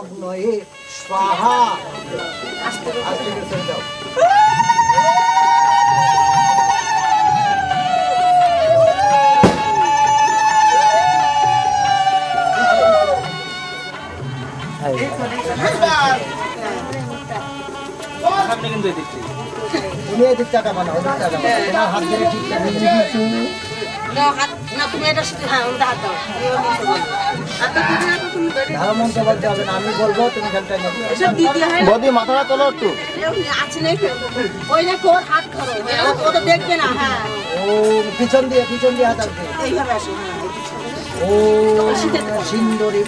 অগ্নয়ে স্বাহা। আস্তে আস্তে চলে যাও। তুমি এদিক টাকা বানাও, ওদিক টাকা বানাও, তোমার হাত ধরে ঠিক টাকা ভালো মন্ত্র বলতে হবে না, আমি বলবো তুমি খেলটা বদি মাথাটা তোলো একটু। ও পিছন দিয়ে হাত আসবে। ও সিন্দুরি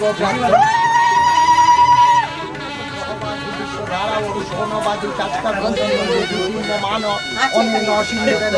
সোনবাদী চারটা মান অন্য সিন্দুরের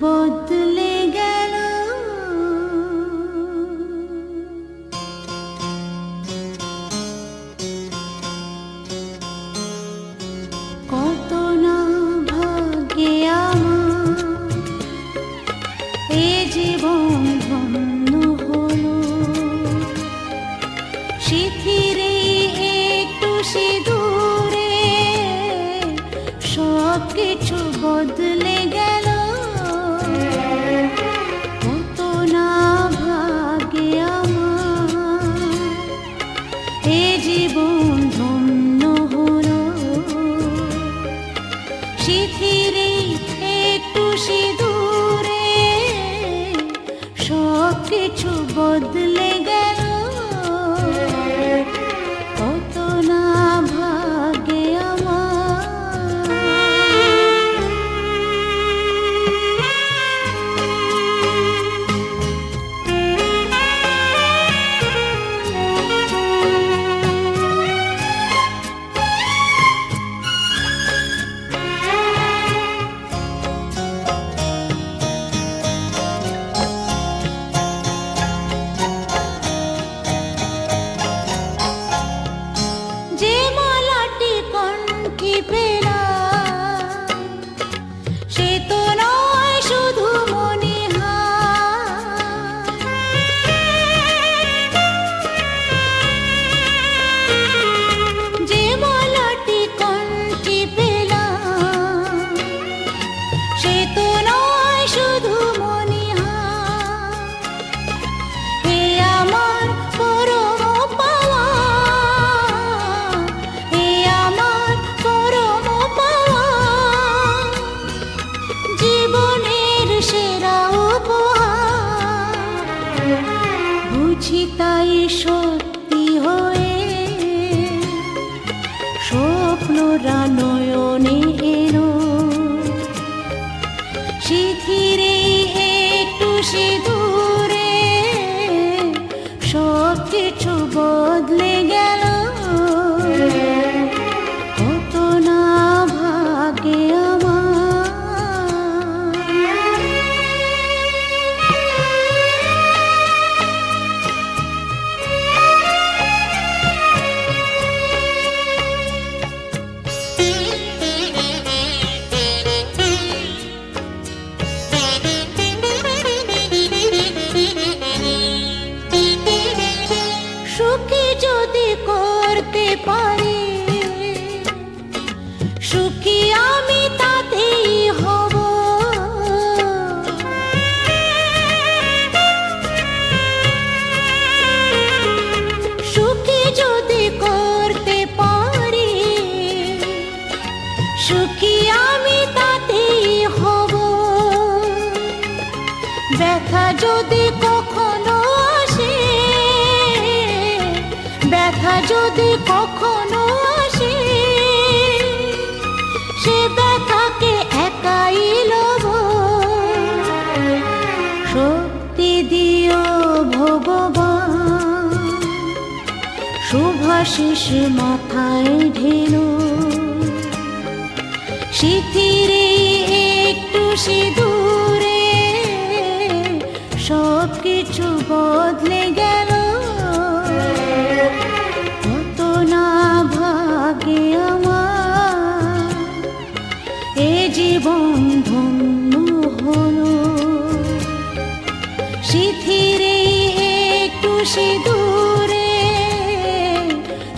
বদলে গেল। কত না ভাগ্যে আমার এ জীবন ধন্য হলো, শিথিরে একটু সিঁদুরে সব কিছু বদলে গেল। কত না ভাগ্যে আমার এ জীবন ধন্য হলো, শিথিরে একটু সিঁদুরে সব কিছু বদলে গেল। কত না ভাগ্যে আমার। যে মালাটি কণ্ঠে পেলাম সে তো নয় শুধু মনে হয়, যে মালাটি কণ্ঠে পেলাম সে তো নয় শুধু মনে হয়। হে আমার পরম পাওয়া, হে আমার পরম পাওয়া, জীবনের সেরা উপহার। বুঝি তাই সত্যি হয়ে স্বপ্নরা নয়নে এলো, শিথিরে একটু সিঁদুরে সব কিছু বদলে গেল। কত না ভাগ্যে আমার। সুখী যদি করতে পারি, সুখী আমি তাতেই হব। সুখী যদি করতে পারি, সুখী আমি তাতেই হব। ব্যথা যদি কখনো আসে, ব্যথা যদি কখনো আশিস মাথায় ঢেলো সিথিরে একটু সিঁদুরে সব কিছু বদলে গেল কত না ভাগে আমার এ জীবন ধন্য হলো সিথিরে একটু সিঁদুরে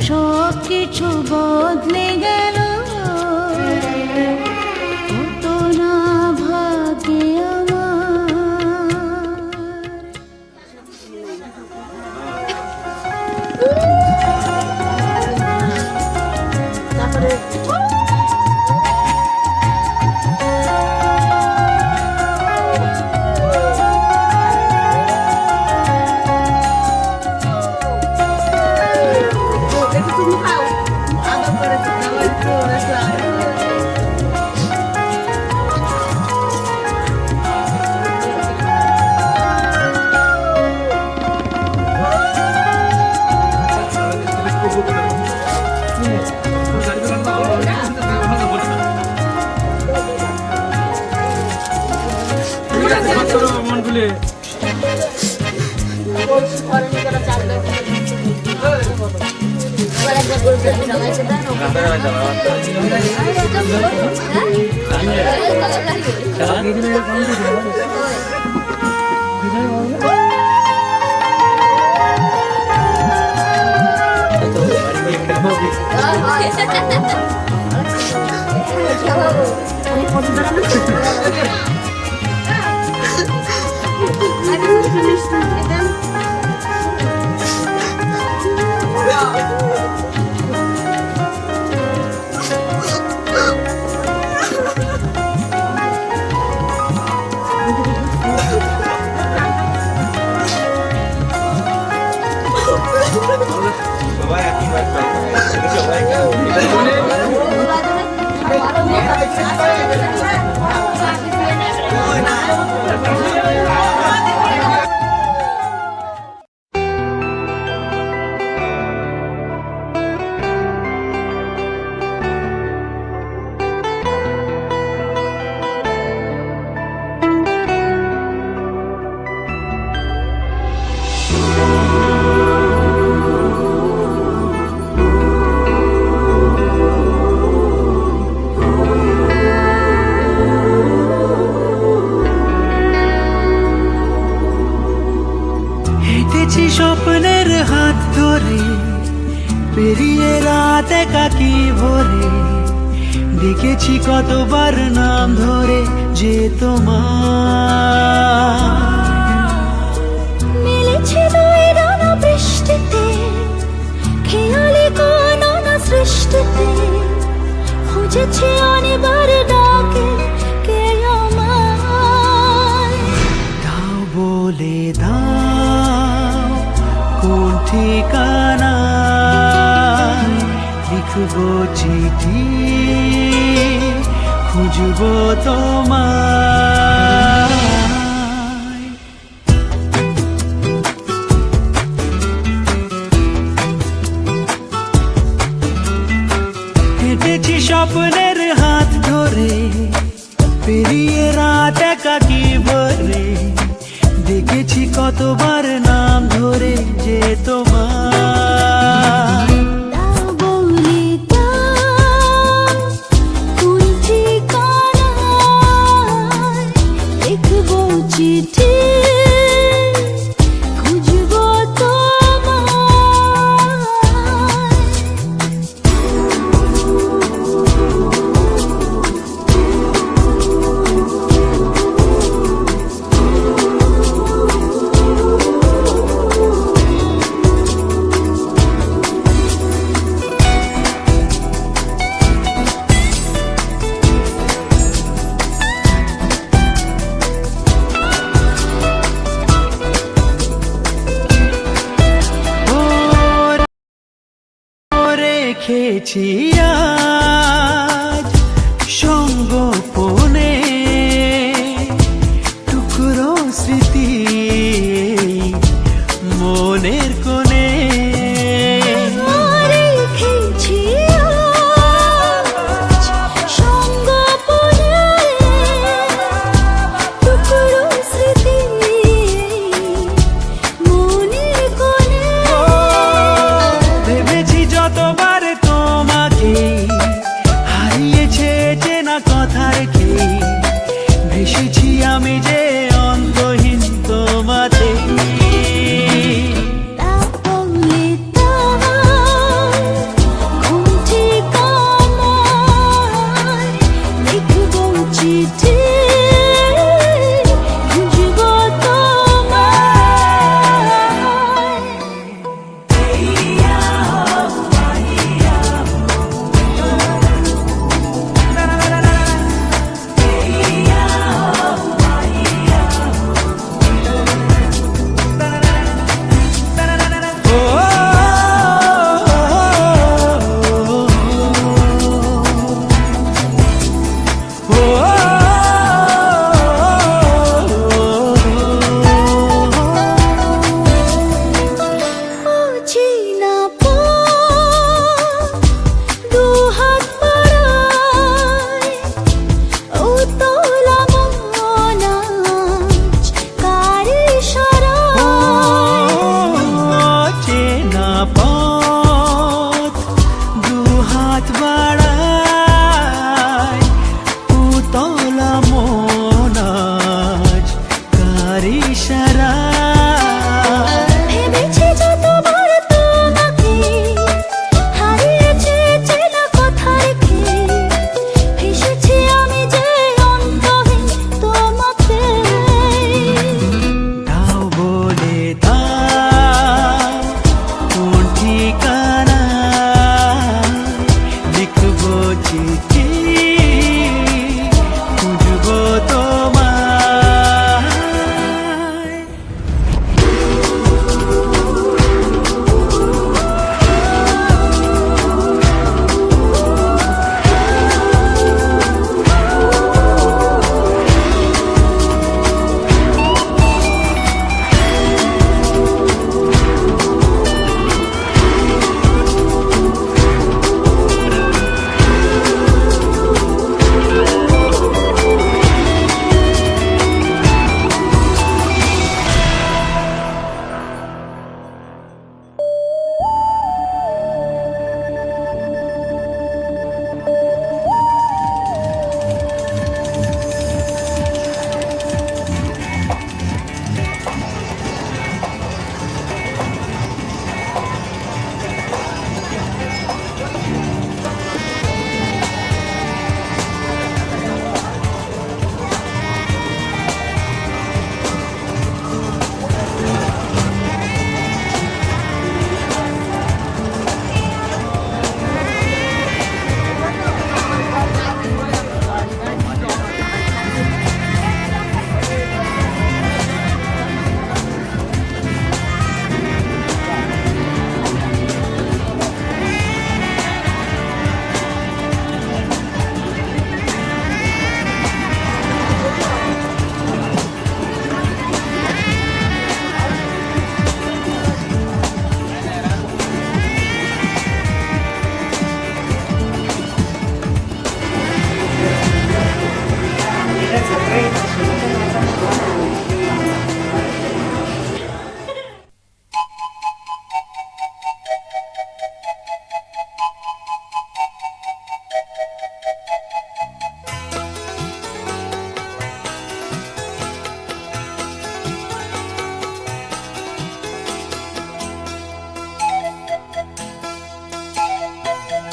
সব কিছু বদলে গেল কত না ভাগে আমার স্বপ্নের হাত ধরে পেরিয়ে রাত একাকি ভরে ডেকেছি কতবার নাম ধরে যে তোমার মিলেছে দুই ডানা বৃষ্টিতে খেয়ালি কোন না সৃষ্টিতে খুঁজেছি অনেকবার ডাকে কে আমায় দাও বলে দাও কোন ঠিকানায় লিখবো চিঠি খুঁজবো তোমায় হেঁটেছি স্বপ্নের হাত ধরে পেরিয়ে রাত একাকি ভরে দেখেছি কতবার নাম ধরে যে তোমার দাও বলে দাও কোন ঠিকানায় লিখবো চিঠি খুঁজবো রেখেছি আজ সঙ্গোপনে টুকরো স্মৃতি মনের কোণে তোমায় বাড়ায় উতলা মন আজ কার ইশারায়। ভেবেছি যতবার তোমাকে হারিয়েছে চেনা কথা রেখে, ভেসেছি আমি যে অন্তহীন তোমাকে। দাও বলে দাও কোন ঠিকানা, লিখবো চিঠি খুঁজবো তোমায়।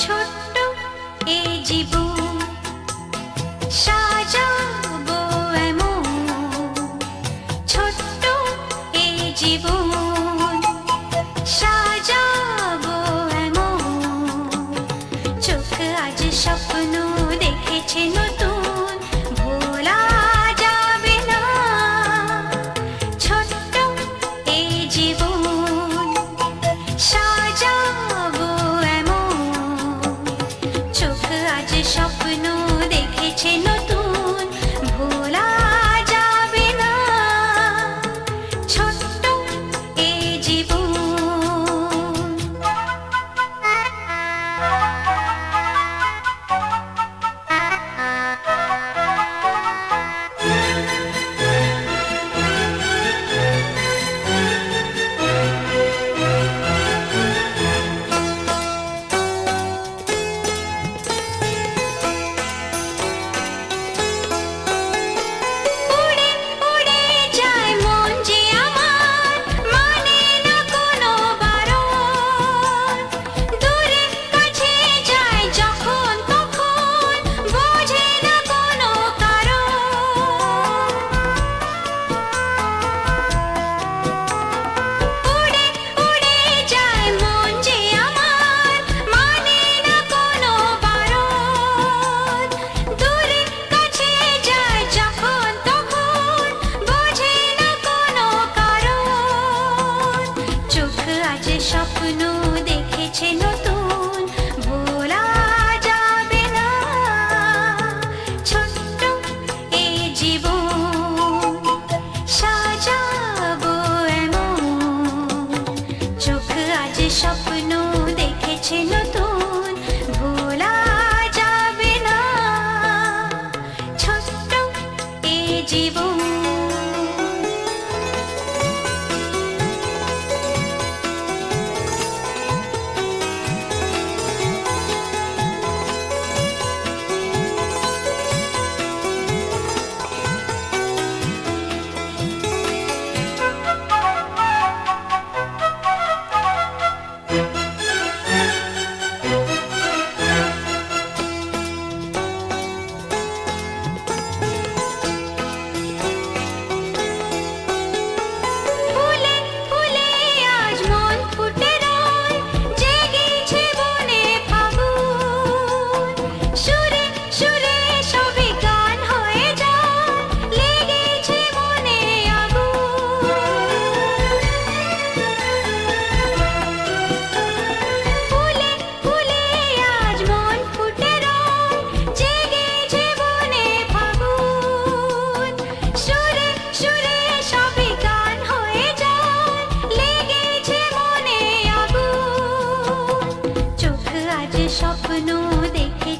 ছোট্ট এই জীবন সাজাবো এমন, ছোট্ট এই জীবন সাজাবো এমন, চোখ আজ স্বপ্ন দেখেছে নতুন, ভোলা যাবে না। ছোট্ট এই জীবন সাজাবো এমন, চোখ আজ স্বপ্ন দেখেছে নতুন, ভোলা যাবে না। ছোট্ট এই জীবন।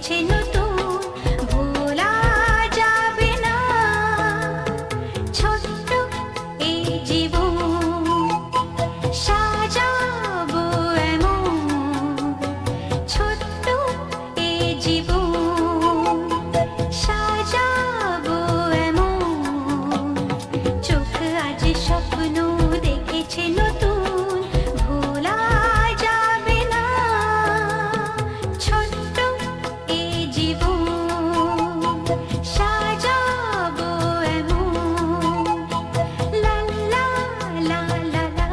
দেখেছে নতুন ভোলা যাবে না ছোট্ট এই জীবন সাজাবো এমন ছোট্ট এই জীবন সাজাবো এমন চোখ আজ স্বপ্ন দেখেছে নতুন ভোলা যাবে না ছোট্ট এই জীবন সাজাবো এমন লা লা লা লা লা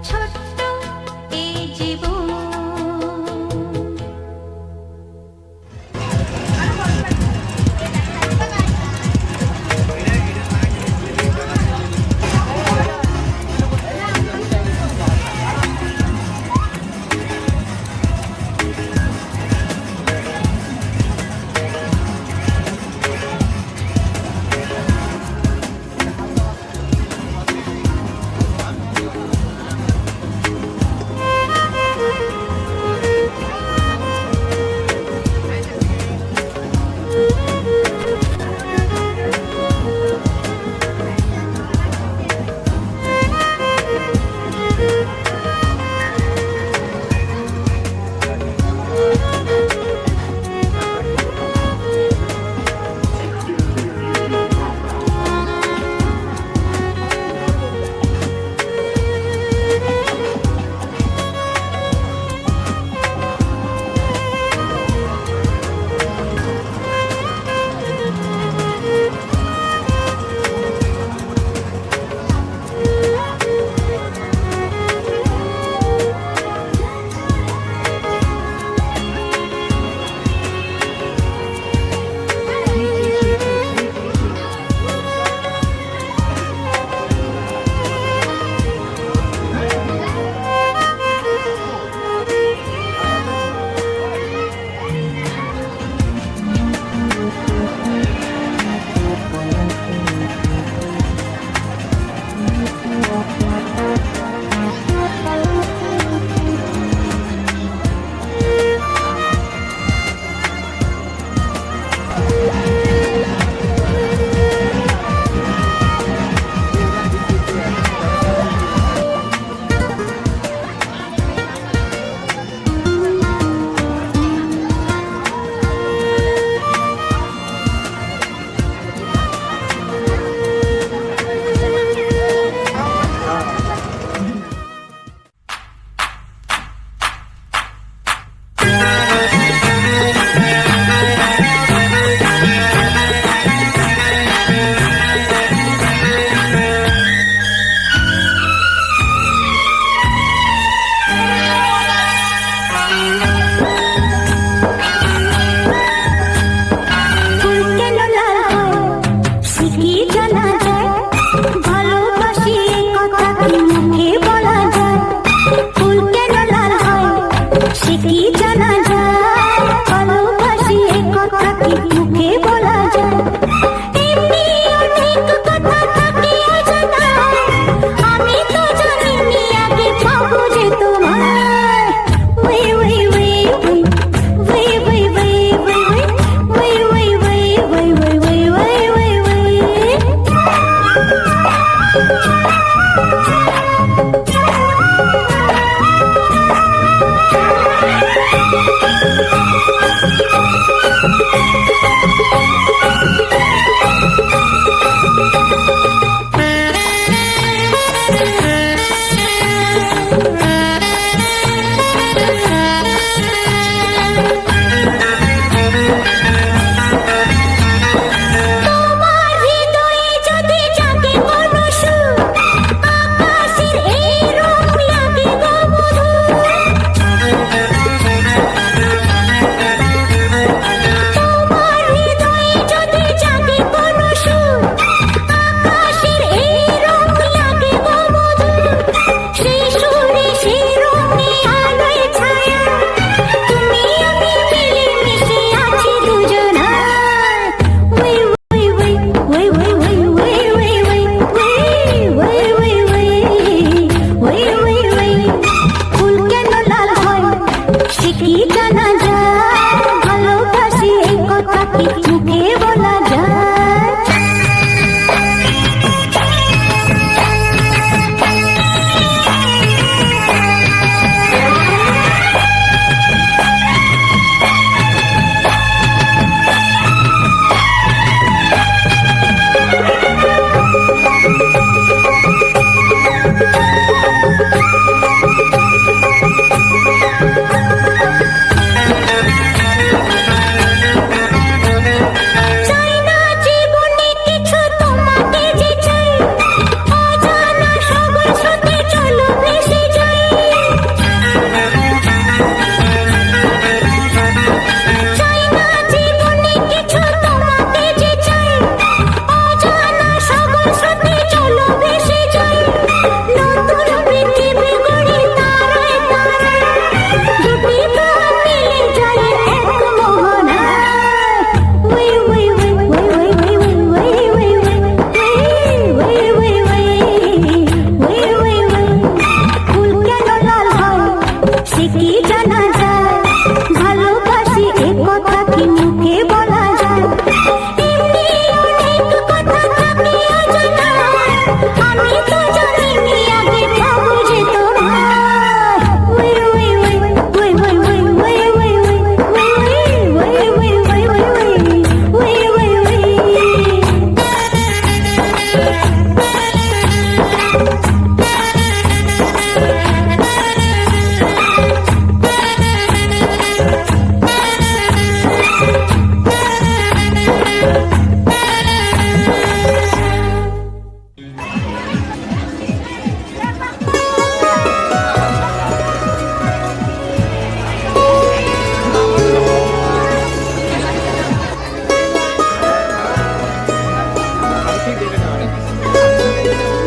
ছোট্ট এই জীবন Thank you. ঠিক দেখে নেওয়া